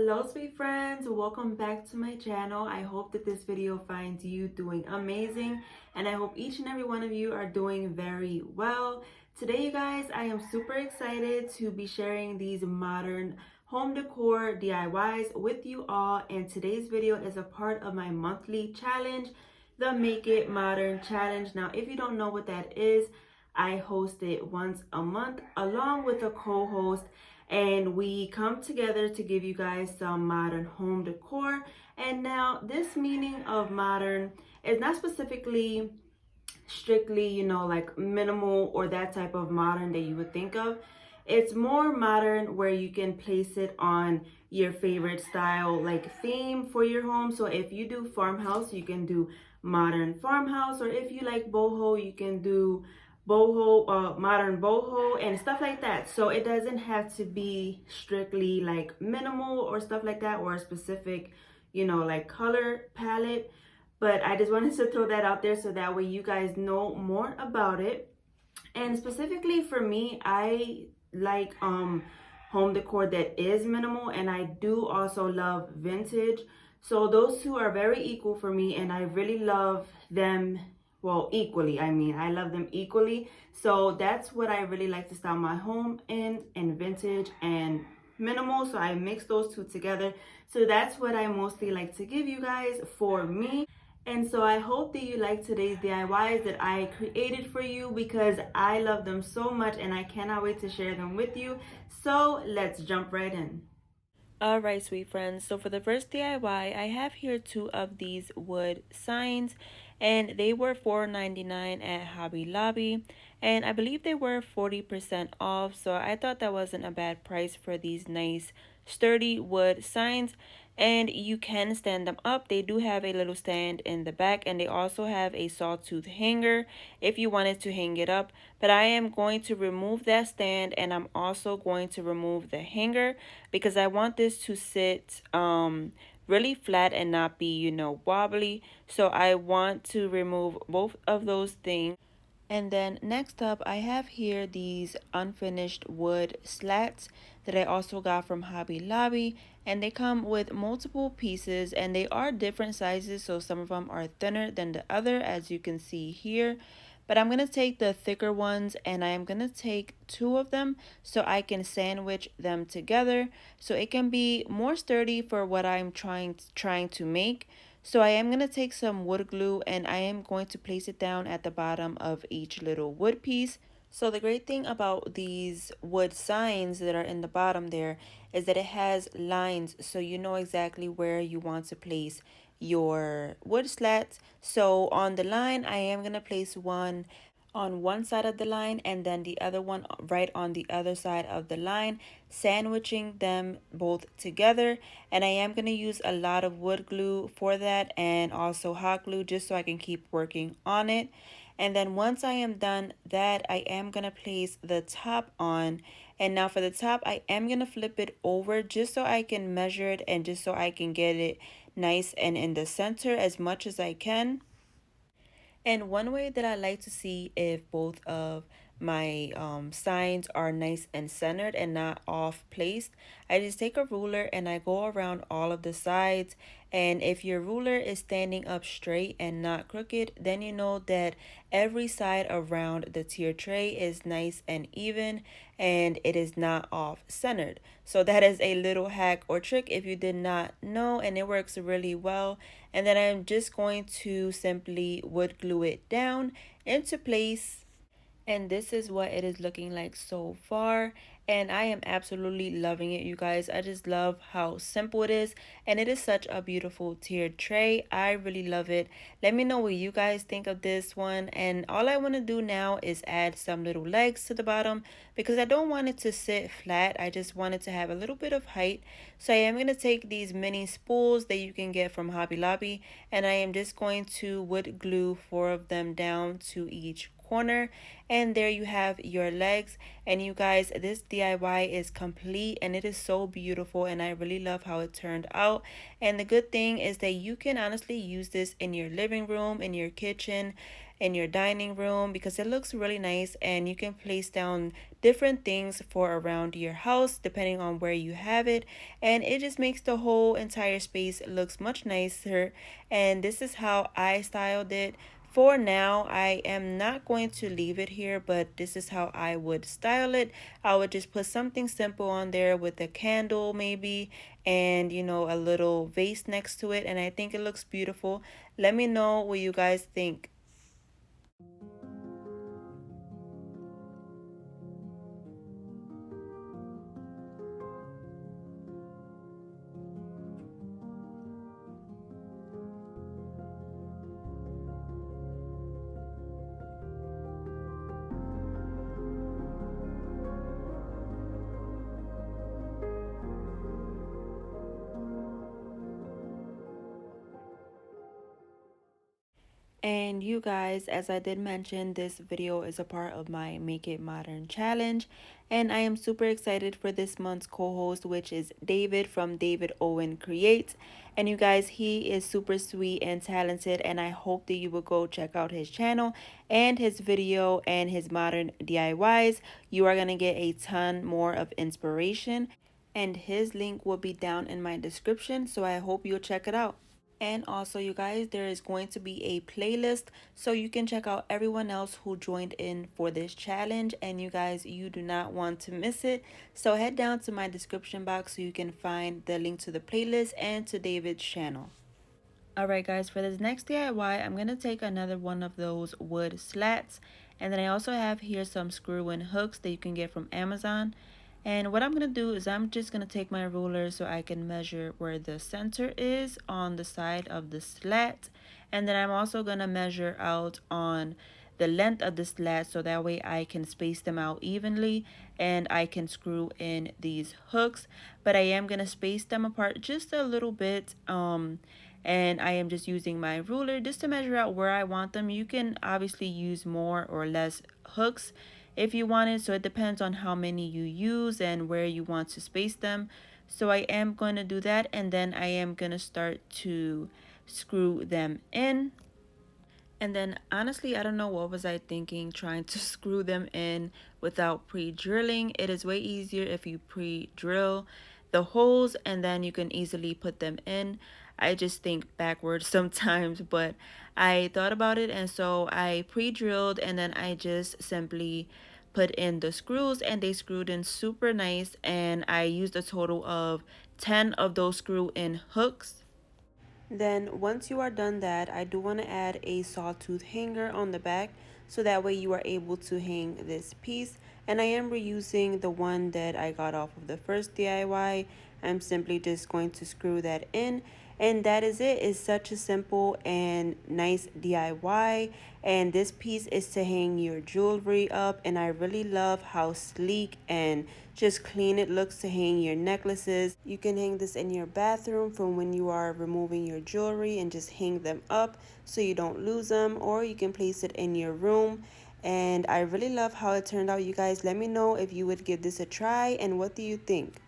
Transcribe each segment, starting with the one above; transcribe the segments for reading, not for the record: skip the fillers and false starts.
Hello sweet friends, welcome back to my channel. I hope that this video finds you doing amazing, and I hope each and every one of you are doing very well. Today you guys, I am super excited to be sharing these modern home decor DIYs with you all, and today's video is a part of my monthly challenge, the Make It Modern Challenge. Now if you don't know what that is, I host it once a month along with a co-host, and we come together to give you guys some modern home decor. And now this meaning of modern is not specifically strictly, like minimal or that type of modern that you would think of. It's more modern where you can place it on your favorite style, like theme for your home. So if you do farmhouse, you can do modern farmhouse, or if you like boho, you can do boho, modern boho and stuff like that. So it doesn't have to be strictly like minimal or stuff like that, or a specific, like color palette. But I just wanted to throw that out there so that way you guys know more about it. And specifically for me, I like home decor that is minimal, and I do also love vintage. So those two are very equal for me, and I really love them, well, equally. I mean, I love them equally. So that's what I really like to style my home in vintage and minimal. So I mix those two together. So that's what I mostly like to give you guys for me. And so I hope that you like today's DIYs that I created for you, because I love them so much and I cannot wait to share them with you. So let's jump right in. Alright, sweet friends, so for the first DIY, I have here two of these wood signs, and they were $4.99 at Hobby Lobby, and I believe they were 40% off, so I thought that wasn't a bad price for these nice sturdy wood signs. And you can stand them up. They do have a little stand in the back, and they also have a sawtooth hanger if you wanted to hang it up. But I am going to remove that stand, and I'm also going to remove the hanger because I want this to sit really flat and not be, wobbly. So I want to remove both of those things. And then next up, I have here these unfinished wood slats that I also got from Hobby Lobby, and they come with multiple pieces, and they are different sizes, so some of them are thinner than the other, as you can see here. But I'm going to take the thicker ones, and I am going to take two of them so I can sandwich them together so it can be more sturdy for what I'm trying to make. So I am going to take some wood glue, and I am going to place it down at the bottom of each little wood piece. So the great thing about these wood signs that are in the bottom there is that it has lines, so you know exactly where you want to place your wood slats. So on the line, I am going to place one on one side of the line and then the other one right on the other side of the line, sandwiching them both together. And I am going to use a lot of wood glue for that, and also hot glue, just so I can keep working on it. And then once I am done that, I am going to place the top on. And now for the top, I am going to flip it over just so I can measure it and just so I can get it nice and in the center as much as I can. And one way that I like to see if both of my signs are nice and centered and not off placed, I just take a ruler and I go around all of the sides. And if your ruler is standing up straight and not crooked, then you know that every side around the tier tray is nice and even and it is not off centered. So that is a little hack or trick if you did not know, and it works really well. And then I'm just going to simply wood glue it down into place, and this is what it is looking like so far, and I am absolutely loving it, you guys. I just love how simple it is, and it is such a beautiful tiered tray. I really love it. Let me know what you guys think of this one. And all I want to do now is add some little legs to the bottom because I don't want it to sit flat. I just want it to have a little bit of height. So I am going to take these mini spools that you can get from Hobby Lobby, and I am just going to wood glue 4 of them down to each corner. And there you have your legs. And you guys, this DIY is complete and it is so beautiful, and I really love how it turned out. And the good thing is that you can honestly use this in your living room, in your kitchen, in your dining room, because it looks really nice, and you can place down different things for around your house depending on where you have it, and it just makes the whole entire space looks much nicer. And this is how I styled it. For now, I am not going to leave it here, but this is how I would style it. I would just put something simple on there with a candle maybe, and a little vase next to it, and I think it looks beautiful. Let me know what you guys think. And you guys, as I did mention, this video is a part of my Make It Modern challenge. And I am super excited for this month's co-host, which is David from David Owen Creates. And you guys, he is super sweet and talented, and I hope that you will go check out his channel and his video and his modern DIYs. You are going to get a ton more of inspiration. And his link will be down in my description, so I hope you'll check it out. And also, you guys, there is going to be a playlist so you can check out everyone else who joined in for this challenge. And you guys, you do not want to miss it. So head down to my description box so you can find the link to the playlist and to David's channel. Alright guys, for this next DIY, I'm going to take another one of those wood slats. And then I also have here some screw-in hooks that you can get from Amazon. And what I'm going to do is I'm just going to take my ruler so I can measure where the center is on the side of the slat. And then I'm also going to measure out on the length of the slat so that way I can space them out evenly and I can screw in these hooks. But I am going to space them apart just a little bit. And I am just using my ruler just to measure out where I want them. You can obviously use more or less hooks if you want it, so it depends on how many you use and where you want to space them. So I am going to do that, and then I am going to start to screw them in. And then honestly, I don't know what was I thinking trying to screw them in without pre-drilling. It is way easier if you pre-drill the holes and then you can easily put them in. I just think backwards sometimes, but I thought about it, and so I pre-drilled and then I just simply put in the screws, and they screwed in super nice, and I used a total of 10 of those screw in hooks. Then once you are done that, I do want to add a sawtooth hanger on the back so that way you are able to hang this piece. And I am reusing the one that I got off of the first DIY. I'm simply just going to screw that in, and that is it. It's such a simple and nice DIY, and this piece is to hang your jewelry up, and I really love how sleek and just clean it looks to hang your necklaces. You can hang this in your bathroom from when you are removing your jewelry and just hang them up so you don't lose them, or you can place it in your room. And I really love how it turned out. You guys, let me know if you would give this a try and what do you think.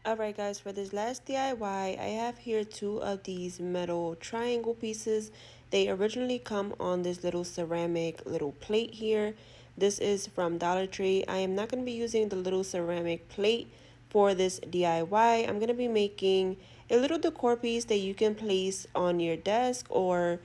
Alright guys, for this last DIY, I have here two of these metal triangle pieces. They originally come on this little ceramic little plate here. This is from Dollar Tree. I am not going to be using the little ceramic plate for this DIY. I'm going to be making a little decor piece that you can place on your desk or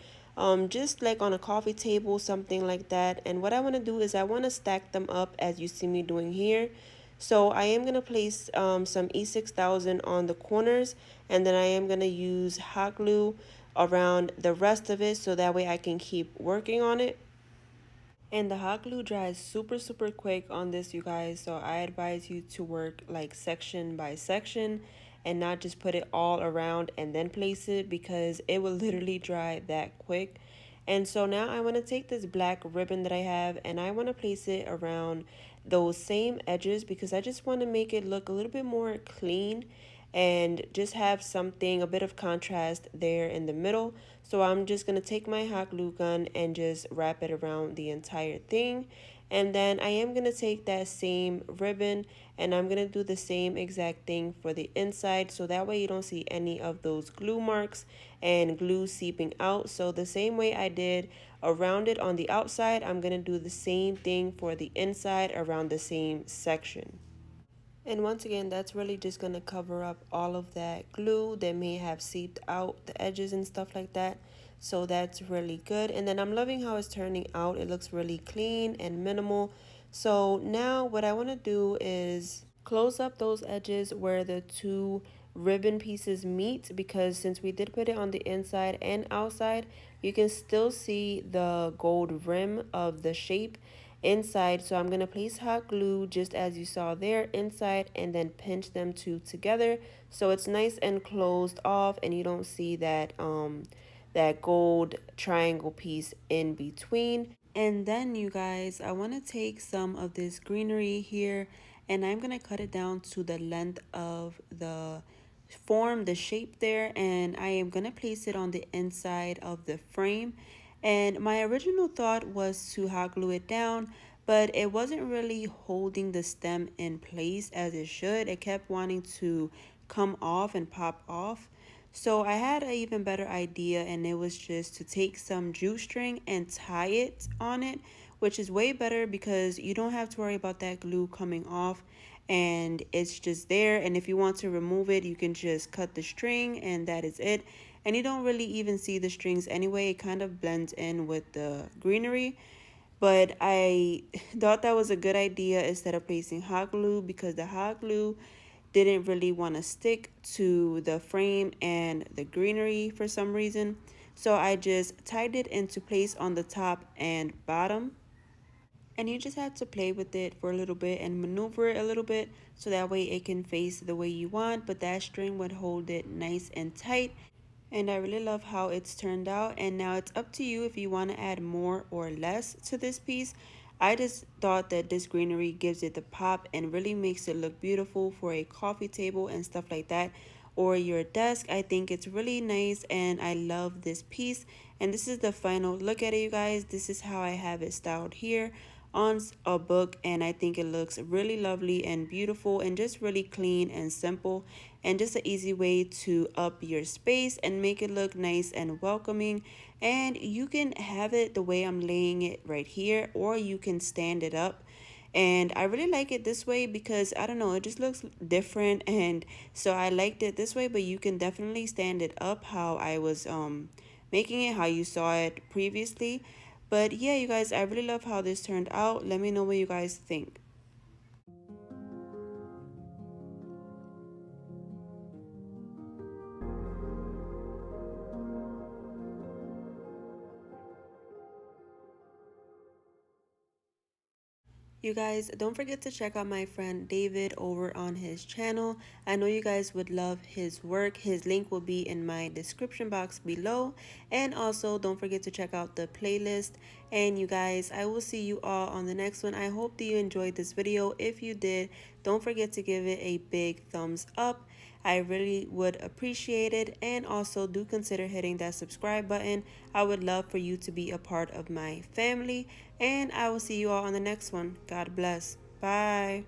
just like on a coffee table, something like that. And what I want to do is I want to stack them up as you see me doing here. So I am going to place some E6000 on the corners, and then I am going to use hot glue around the rest of it so that way I can keep working on it. And the hot glue dries super quick on this, you guys. So I advise you to work like section by section and not just put it all around and then place it, because it will literally dry that quick. And so now I want to take this black ribbon that I have and I want to place it around those same edges, because I just want to make it look a little bit more clean and just have something, a bit of contrast there in the middle. So I'm just going to take my hot glue gun and just wrap it around the entire thing. And then I am going to take that same ribbon and I'm going to do the same exact thing for the inside, so that way you don't see any of those glue marks and glue seeping out. So the same way I did around it on the outside, I'm going to do the same thing for the inside around the same section. And once again, that's really just going to cover up all of that glue that may have seeped out the edges and stuff like that. So that's really good. And then I'm loving how it's turning out. It looks really clean and minimal. So now what I want to do is close up those edges where the two ribbon pieces meet, because since we did put it on the inside and outside, you can still see the gold rim of the shape inside. So I'm going to place hot glue just as you saw there inside and then pinch them two together so it's nice and closed off and you don't see that gold triangle piece in between. And then you guys, I want to take some of this greenery here and I'm going to cut it down to the length of the form, the shape there, and I am going to place it on the inside of the frame. And my original thought was to hot glue it down, but it wasn't really holding the stem in place as it should. It kept wanting to come off and pop off. So I had an even better idea, and it was just to take some jute string and tie it on it, which is way better because you don't have to worry about that glue coming off and it's just there. And if you want to remove it, you can just cut the string and that is it. And you don't really even see the strings anyway. It kind of blends in with the greenery. But I thought that was a good idea instead of placing hot glue, because the hot glue didn't really want to stick to the frame and the greenery for some reason. So I just tied it into place on the top and bottom. And you just have to play with it for a little bit and maneuver it a little bit so that way it can face the way you want, but that string would hold it nice and tight. And I really love how it's turned out. And now it's up to you if you want to add more or less to this piece. I just thought that this greenery gives it the pop and really makes it look beautiful for a coffee table and stuff like that, or your desk. I think it's really nice and I love this piece. And this is the final look at it, you guys. This is how I have it styled here on a book, and I think it looks really lovely and beautiful and just really clean and simple, and just an easy way to up your space and make it look nice and welcoming. And you can have it the way I'm laying it right here, or you can stand it up. And I really like it this way because I don't know, it just looks different, and so I liked it this way. But you can definitely stand it up how I was making it, how you saw it previously. But yeah, you guys, I really love how this turned out. Let me know what you guys think. You guys, don't forget to check out my friend David over on his channel. I know you guys would love his work. His link will be in my description box below. And also, don't forget to check out the playlist. And you guys, I will see you all on the next one. I hope that you enjoyed this video. If you did, don't forget to give it a big thumbs up. I really would appreciate it. And also do consider hitting that subscribe button. I would love for you to be a part of my family. And I will see you all on the next one. God bless. Bye.